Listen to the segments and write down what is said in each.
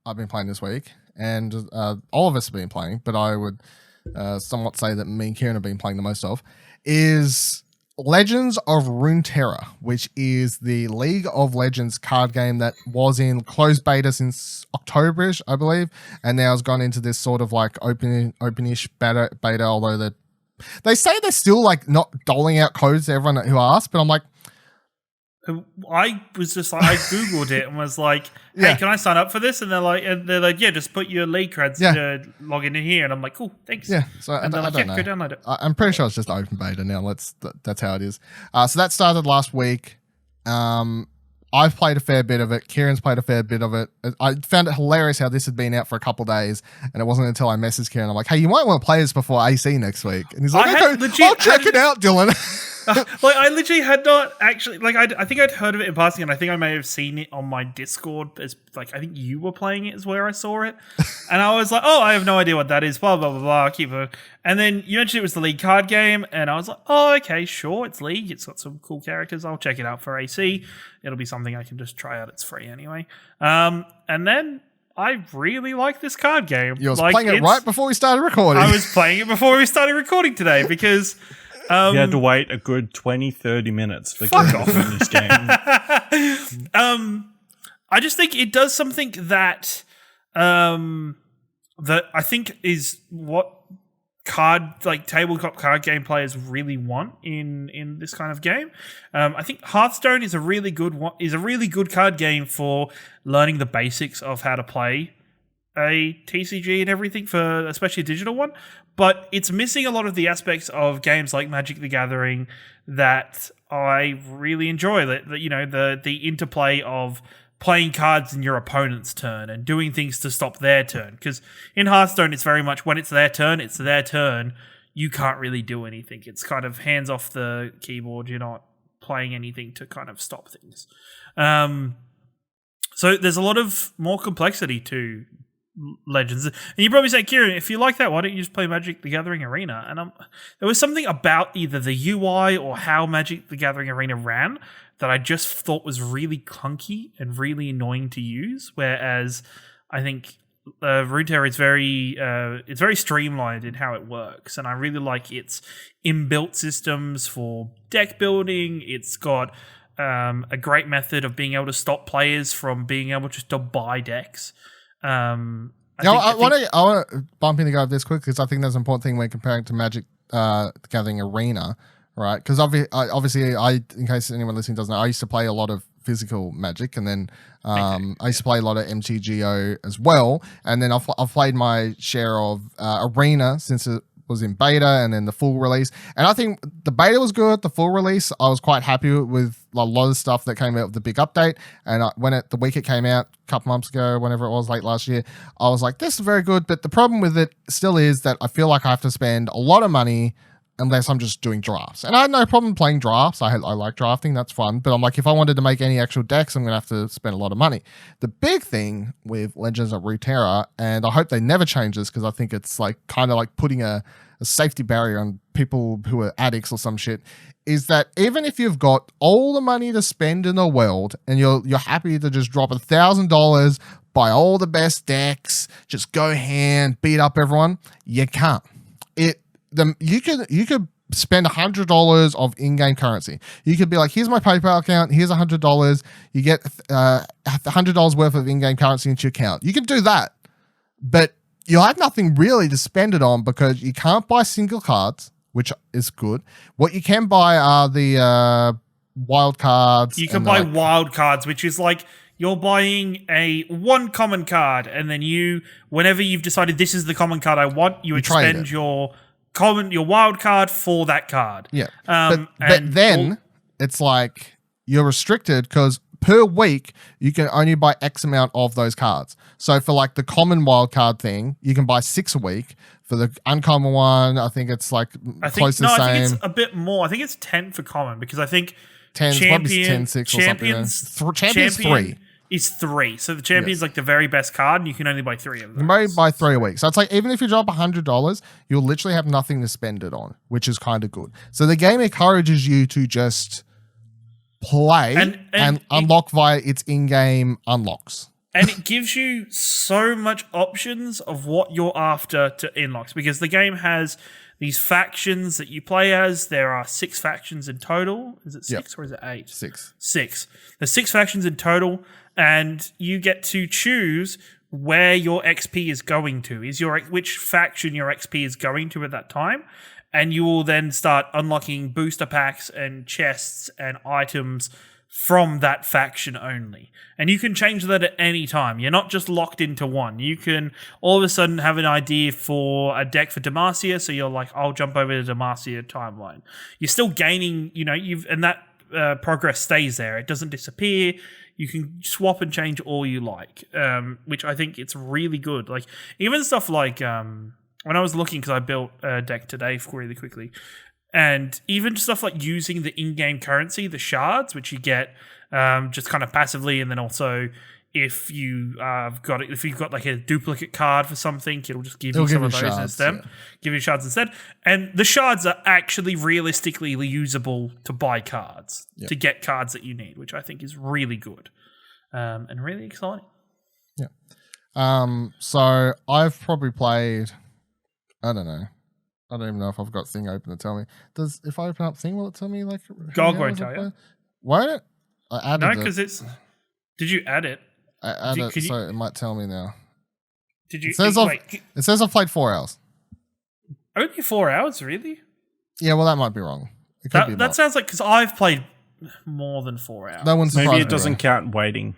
I've been playing this week, and all of us have been playing, but I would somewhat say that me and Kieran have been playing the most of, is Legends of Runeterra, which is the League of Legends card game that was in closed beta since October-ish, I believe, and now has gone into this sort of like openish beta, although they say they're still like not doling out codes to everyone who asks, but I'm like, I was just like, I googled it and was like, "Hey, can I sign up for this?" And they're like, "Yeah, just put your league creds to log in here." And I'm like, "Cool, thanks." Yeah, so and they're like, go download it. I'm pretty sure it's just open beta now. That's how it is. So that started last week. I've played a fair bit of it. Kieran's played a fair bit of it. I found it hilarious how this had been out for a couple of days, and it wasn't until I messaged Kieran, I'm like, "Hey, you might want to play this before AC next week." And he's like, "I'll check it out, Dylan." I literally had not actually, I think I'd heard of it in passing, and I think I may have seen it on my Discord as, I think you were playing it is where I saw it. And I was like, oh, I have no idea what that is, blah, blah, blah, blah, keep it. And then you mentioned it was the League card game, and I was like, oh, okay, sure, it's League. It's got some cool characters. I'll check it out for AC. It'll be something I can just try out. It's free anyway. And then I really like this card game. You was playing it right before we started recording. I was playing it before we started recording today because... you had to wait a good 20-30 minutes for this game. I just think it does something that that I think is what tabletop card game players really want in this kind of game. I think Hearthstone is a really good card game for learning the basics of how to play a TCG and everything, for especially a digital one, but it's missing a lot of the aspects of games like Magic the Gathering that I really enjoy. The interplay of playing cards in your opponent's turn and doing things to stop their turn. Because in Hearthstone, it's very much when it's their turn, it's their turn. You can't really do anything. It's kind of hands off the keyboard. You're not playing anything to kind of stop things. So there's a lot of more complexity to Legends. And you probably say, Kieran, if you like that, why don't you just play Magic the Gathering Arena? And there was something about either the UI or how Magic the Gathering Arena ran that I just thought was really clunky and really annoying to use, whereas I think Runeterra is it's very streamlined in how it works, and I really like its inbuilt systems for deck building. It's got a great method of being able to stop players from being able just to buy decks. I want to bump in the go of this quick because I think that's an important thing when comparing to Magic the Gathering Arena, right? Because obviously, in case anyone listening doesn't know, I used to play a lot of physical Magic, and then I used to play a lot of MTGO as well, and then I've played my share of Arena since it was in beta and then the full release. And I think the beta was good. The full release, I was quite happy with a lot of stuff that came out with the big update. And the week it came out a couple months ago, whenever it was, late last year, I was like, this is very good. But the problem with it still is that I feel like I have to spend a lot of money unless I'm just doing drafts. And I had no problem playing drafts. I like drafting. That's fun. But I'm like, if I wanted to make any actual decks, I'm going to have to spend a lot of money. The big thing with Legends of Runeterra, and I hope they never change this because I think it's like kind of like putting a safety barrier on people who are addicts or some shit, is that even if you've got all the money to spend in the world and you're happy to just drop $1,000, buy all the best decks, just go hand, beat up everyone, you can't. You could spend $100 of in-game currency. You could be like, here's my PayPal account, here's $100. You get $100 worth of in-game currency into your account. You can do that, but you'll have nothing really to spend it on because you can't buy single cards, which is good. What you can buy are the wild cards. You can buy wild cards, which is like you're buying one common card, and then whenever you've decided this is the common card I want, you expend your wild card for that card. Yeah. But then it's like you're restricted because per week you can only buy X amount of those cards. So for like the common wild card thing, you can buy 6 a week. For the uncommon one, I think it's like close to the same. I think it's a bit more. I think it's 10 for common because I think 10, probably 10, 6 or something. Champions 3. Is 3. So the champion's like the very best card, and you can only buy 3 of them. You can only buy 3 a week. So it's like even if you drop $100, you'll literally have nothing to spend it on, which is kind of good. So the game encourages you to just play and unlock via its in-game unlocks. And it gives you so much options of what you're after to unlock, because the game has these factions that you play as. There are 6 factions in total. Is it 6 or is it 8? 6. 6. There's 6 factions in total, and you get to choose where your XP is going to. Which faction your XP is going to at that time. And you will then start unlocking booster packs and chests and items from that faction only. And you can change that at any time. You're not just locked into one. You can all of a sudden have an idea for a deck for Demacia, so you're like, I'll jump over to Demacia timeline. You're still gaining, and that progress stays there. It doesn't disappear. You can swap and change all you like, which I think it's really good. Like, even stuff like, when I was looking, because I built a deck today really quickly, and even stuff like using the in-game currency, the shards, which you get just kind of passively, and then also if you've got like a duplicate card for something, it'll just give you some of those shards, instead. yeah. Give you shards instead. And the shards are actually realistically usable to buy cards, to get cards that you need, which I think is really good and really exciting. Yeah. So I've probably played, I don't know. I don't even know if I've got Thing open to tell me. If I open up Thing, will it tell me like? GOG won't tell you. Won't it? I added No, because it's. Did you add it? I added it, so it might tell me now. Did you? It says I've played 4 hours. Only 4 hours, really? Yeah, well, that might be wrong. It could be that sounds like, because I've played more than 4 hours. That one's maybe it doesn't count waiting.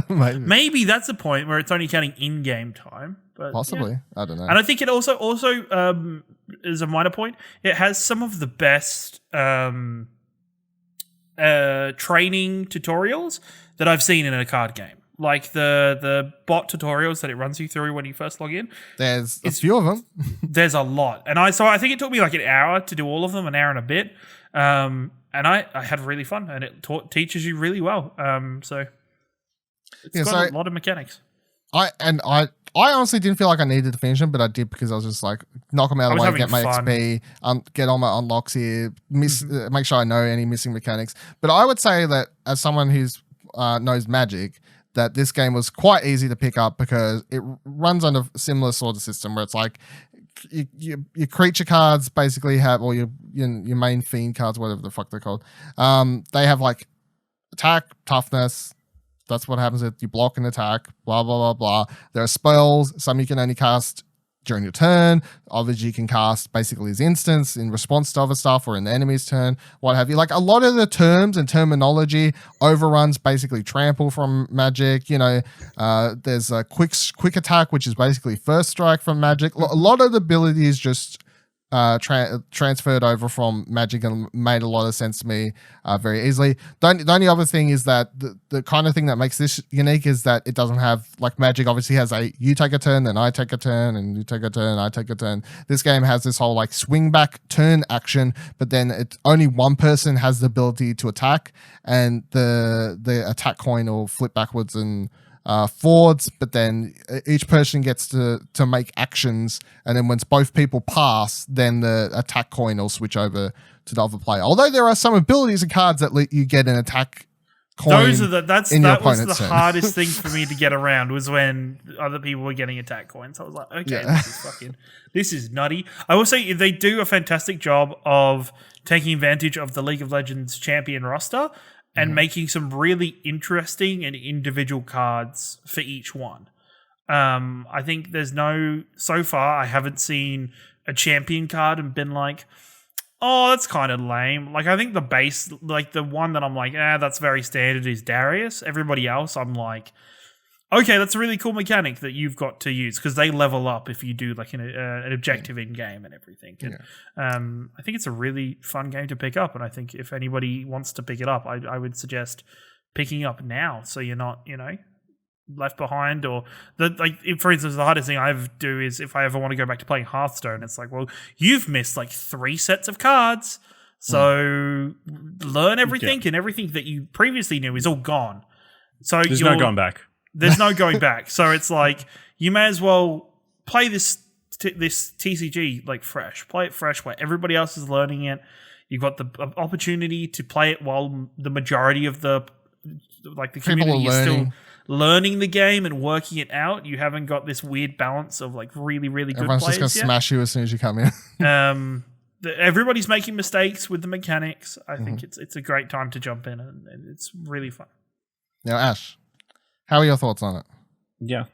Maybe that's the point where it's only counting in-game time. But possibly, yeah. I don't know. And I think it also is a minor point. It has some of the best training tutorials that I've seen in a card game. Like the bot tutorials that it runs you through when you first log in. There's a few of them. There's a lot, and I think it took me like an hour to do all of them, an hour and a bit. And I had really fun, and it teaches you really well. So it's got a lot of mechanics. I honestly didn't feel like I needed to finish them, but I did because I was just like, knock them out of the way, get my XP, get all my unlocks here, make sure I know any missing mechanics. But I would say that as someone who's knows Magic, that this game was quite easy to pick up because it runs on a similar sort of system where it's like your creature cards basically have, or your main fiend cards, whatever the fuck they're called, they have like attack, toughness. That's what happens if you block an attack, blah, blah, blah, blah. There are spells. Some you can only cast during your turn. Others you can cast basically as instants in response to other stuff or in the enemy's turn, what have you. Like, a lot of the terms and terminology overruns basically trample from Magic. There's a quick attack, which is basically first strike from Magic. A lot of the abilities just transferred over from Magic and made a lot of sense to me very easily. The only other thing is that the kind of thing that makes this unique is that it doesn't have, like Magic obviously has you take a turn, then I take a turn, and you take a turn, I take a turn. This game has this whole like swing back turn action, but then only one person has the ability to attack, and the attack coin will flip backwards and forwards, but then each person gets to make actions, and then once both people pass, then the attack coin will switch over to the other player. Although there are some abilities and cards that let you get an attack coin. That was the hardest thing for me to get around, was when other people were getting attack coins. I was like, okay, this is nutty. I will say they do a fantastic job of taking advantage of the League of Legends champion roster and making some really interesting and individual cards for each one. I think so far I haven't seen a champion card and been like, oh, that's kind of lame. Like, I think the base, like the one that I'm like, that's very standard is Darius. Everybody else, I'm like, okay, that's a really cool mechanic that you've got to use, because they level up if you do like an objective in game and everything. And I think it's a really fun game to pick up, and I think if anybody wants to pick it up, I would suggest picking up now, so you're not left behind. Or for instance, the hardest thing I do is if I ever want to go back to playing Hearthstone, it's like, well, you've missed like 3 sets of cards, so learn everything, and everything that you previously knew is all gone. So there's no going back. There's no going back. So it's like, you may as well play this TCG like fresh. Play it fresh where everybody else is learning it. You've got the opportunity to play it while the majority of the community is still learning the game and working it out, you haven't got this weird balance of like really, really good Everyone's players just going to yet. smash you as soon as you come in. Everybody's making mistakes with the mechanics. I think it's a great time to jump in, and it's really fun. Now, Ash, how are your thoughts on it? Yeah.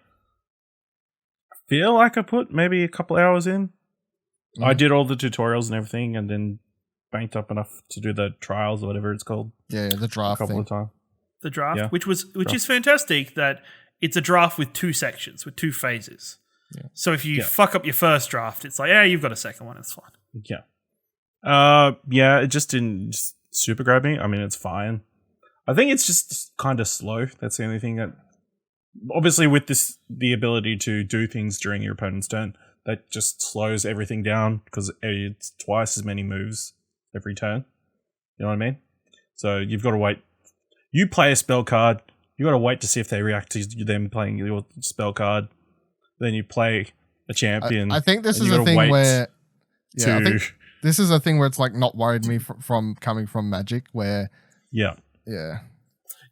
I feel like I put maybe a couple hours in. I did all the tutorials and everything, and then banked up enough to do the trials or whatever it's called. Yeah, the draft a couple thing. of times. The draft, Yeah. which is fantastic, that it's a draft with 2 sections, with 2 phases. Yeah. So if you fuck up your first draft, it's like, yeah, you've got a second one, it's fine. Yeah. Yeah, it just didn't super grab me. I mean, it's fine. I think it's just kind of slow. That's the only thing that... Obviously, with the ability to do things during your opponent's turn, that just slows everything down because it's twice as many moves every turn. You know what I mean? So you've got to wait. You play a spell card, you got to wait to see if they react to them playing your spell card. Then you play a champion. I think this is a thing where... Yeah, I to- think this is a thing where it's like not worried me from coming from Magic, where... Yeah. Yeah.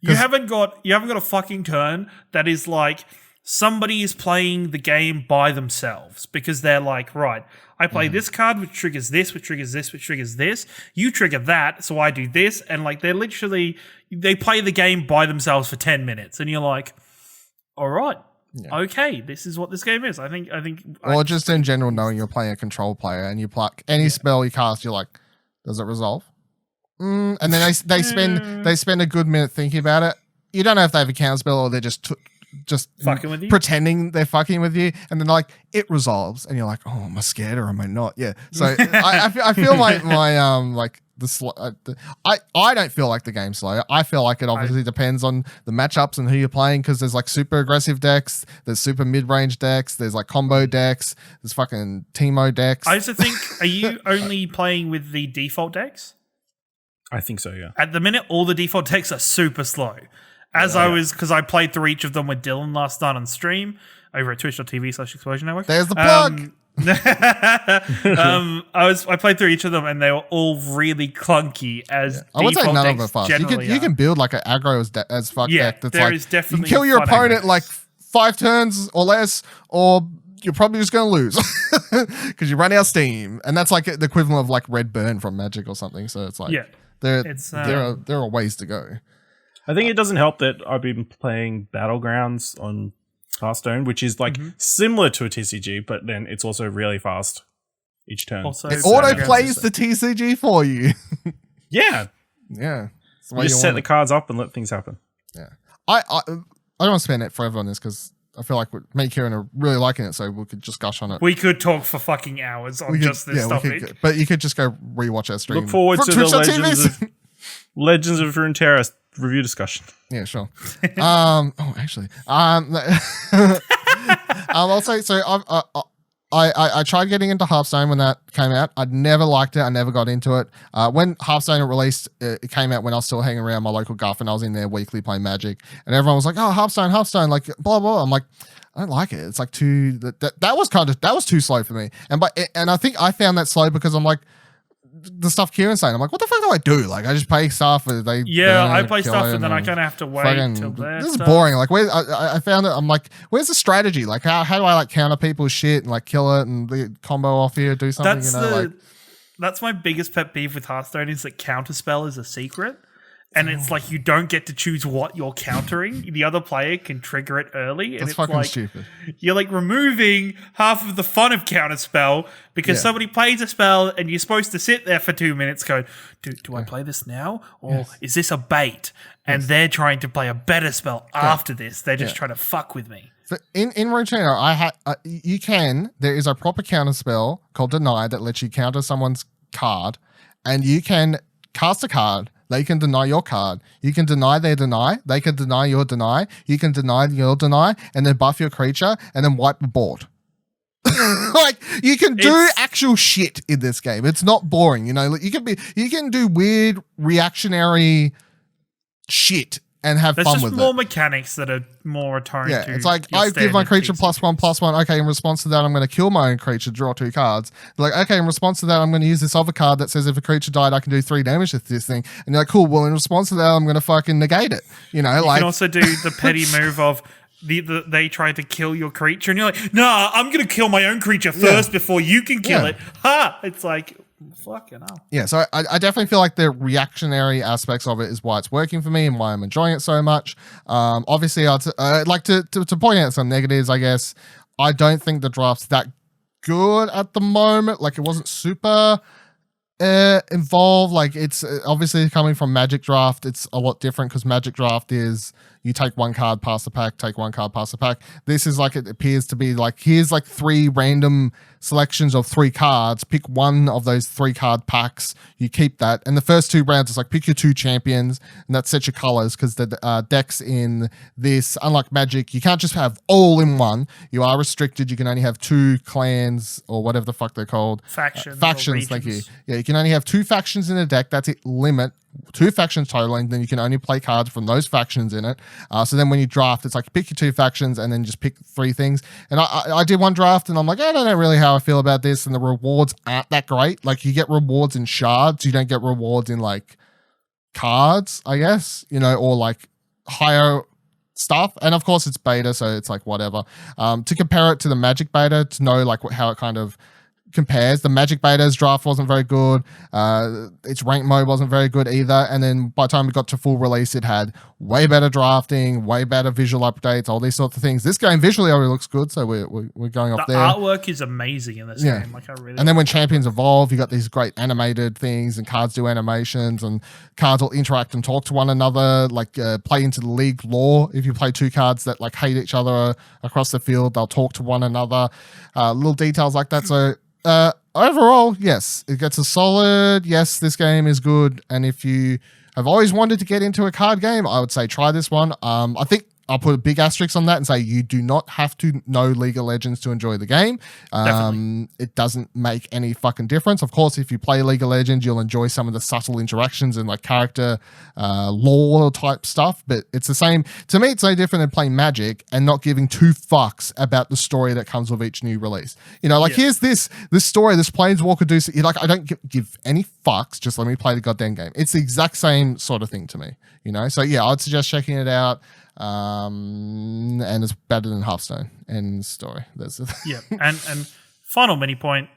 You haven't got a fucking turn that is like somebody is playing the game by themselves because they're like, right, I play this card which triggers this, which triggers this, which triggers this. You trigger that, so I do this, and like they play the game by themselves for 10 minutes, and you're like, all right, okay, this is what this game is. I think. Or just in general, knowing you're playing a control player and you pluck any spell you cast, you're like, does it resolve? And then they spend a good minute thinking about it. You don't know if they have a counter spell or they're just fucking with you, pretending they're fucking with you, and then like it resolves, and you're like, oh, am I scared or am I not? Yeah. So I feel like my like I don't feel like the game's slow. I feel like it obviously depends on the matchups and who you're playing, because there's like super aggressive decks, there's super mid-range decks, there's like combo decks, there's fucking Teemo decks. I also think, are you only playing with the default decks? I think so, yeah. At the minute, all the default decks are super slow. Because I played through each of them with Dylan last night on stream over at twitch.tv/Explosion Network. There's the plug. I played through each of them and they were all really clunky as I would say none of them are decks fast. generally You are. can build like an aggro as fuck deck that's there like is definitely you can kill your fun opponent aggros. like 5 turns or less, or you're probably just going to lose because you run out of steam, and that's like the equivalent of like Red Burn from Magic or something. So it's like there are ways to go. I think it doesn't help that I've been playing Battlegrounds on Hearthstone, which is like similar to a TCG, but then it's also really fast each turn. Also, It auto plays the TCG for you. Yeah. Yeah. You just set the cards up and let things happen. Yeah. I don't want to spend it forever on this because I feel like me and Kieran are really liking it, so we could just gush on it. We could talk for fucking hours on this topic. But you could just go rewatch our stream. Look forward to the Legends of Runeterra review discussion. Yeah, sure. Actually, also, so I tried getting into Hearthstone when that came out. I never liked it. I never got into it. When Hearthstone released, it came out when I was still hanging around my local guff, and I was in there weekly playing Magic, and everyone was like, "Oh, Hearthstone, like blah blah." I'm like, I don't like it. It's like too that was too slow for me. And I think I found that slow because I'm like, the stuff Kieran's saying, I'm like, what the fuck do I do? Like, I just play stuff. I play stuff and then I kind of have to wait till this is boring. Like, I found it. I'm like, where's the strategy? Like, how do I like counter people's shit and like kill it and combo off here, do something? That's my biggest pet peeve with Hearthstone is that counterspell is a secret. And it's like you don't get to choose what you're countering. The other player can trigger it early. And That's it's fucking like, stupid. You're like removing half of the fun of counterspell because somebody plays a spell and you're supposed to sit there for 2 minutes going, do I play this now? Or is this a bait? And they're trying to play a better spell after this. They're just trying to fuck with me. So in Runeterra, there is a proper counter spell called Deny that lets you counter someone's card, and you can cast a card. They can deny your card. You can deny their deny. They can deny your deny. You can deny your deny, and then buff your creature, and then wipe the board. Like, you can do actual shit in this game. It's not boring, you know. Like, you can do weird reactionary shit and have There's fun just with more it. mechanics that are more attuned Yeah, to. it's like your I give my standard creature TCG. +1/+1. Okay, in response to that, I'm going to kill my own creature, draw 2 cards. Like, okay, in response to that, I'm going to use this other card that says if a creature died, I can do 3 damage to this thing. And you're like, cool. Well, in response to that, I'm going to fucking negate it. You know, You like can also do the petty move of they try to kill your creature, and you're like, nah, I'm going to kill my own creature first before you can kill Yeah. it. Ha! It's like, fucking hell. yeah. So I definitely feel like the reactionary aspects of it is why it's working for me and why I'm enjoying it so much. Obviously, I'd like to point out some negatives. I guess I don't think the draft's that good at the moment. Like, it wasn't super involved. Like, it's obviously coming from Magic Draft, it's a lot different because Magic Draft is you take 1 card, pass the pack, take 1 card, pass the pack. This is like, it appears to be like, here's like 3 random selections of 3 cards, pick 1 of those 3 card packs, you keep that, and the first 2 rounds is like pick your 2 champions, and that sets your colors because the decks in this, unlike Magic, you can't just have all in one. You are restricted. You can only have 2 clans or whatever the fuck they're called. Factions. Factions, thank you. Yeah, you can only have 2 factions in a deck. That's it, limit. 2 factions total, and then you can only play cards from those factions in it. So then when you draft, it's like pick your 2 factions and then just pick 3 things. And I did 1 draft and I'm like, I don't know really how I feel about this. And the rewards aren't that great. Like, you get rewards in shards, you don't get rewards in like cards, I guess, you know, or like higher stuff. And of course it's beta, so it's like whatever. To compare it to the Magic beta, to know like how it kind of compares, the Magic beta's draft wasn't very good. Its rank mode wasn't very good either. And then by the time we got to full release, it had way better drafting, way better visual updates, all these sorts of things. This game visually already looks good, so we're going off The there. artwork is amazing in this game. Like, I really. And then when champions evolve, you got these great animated things, and cards do animations, and cards will interact and talk to one another, like play into the league lore. If you play 2 cards that like hate each other across the field, they'll talk to one another. Little details like that. So overall, yes, it gets a solid yes. This game is good, and if you have always wanted to get into a card game, I would say try this one. I think I'll put a big asterisk on that and say you do not have to know League of Legends to enjoy the game. It doesn't make any fucking difference. Of course, if you play League of Legends, you'll enjoy some of the subtle interactions and like character lore type stuff. But it's the same. To me, it's no different than playing Magic and not giving 2 fucks about the story that comes with each new release. You know, like here's this story, this Planeswalker do. You're like, I don't give any fucks. Just let me play the goddamn game. It's the exact same sort of thing to me. You know, so yeah, I'd suggest checking it out. And it's better than Hearthstone. End story. That's yeah. And final mini point: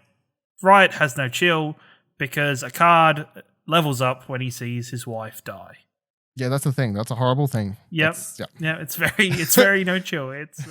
Riot has no chill because a card levels up when he sees his wife die. Yeah, that's the thing. That's a horrible thing. Yep. Yeah, it's very no chill. It's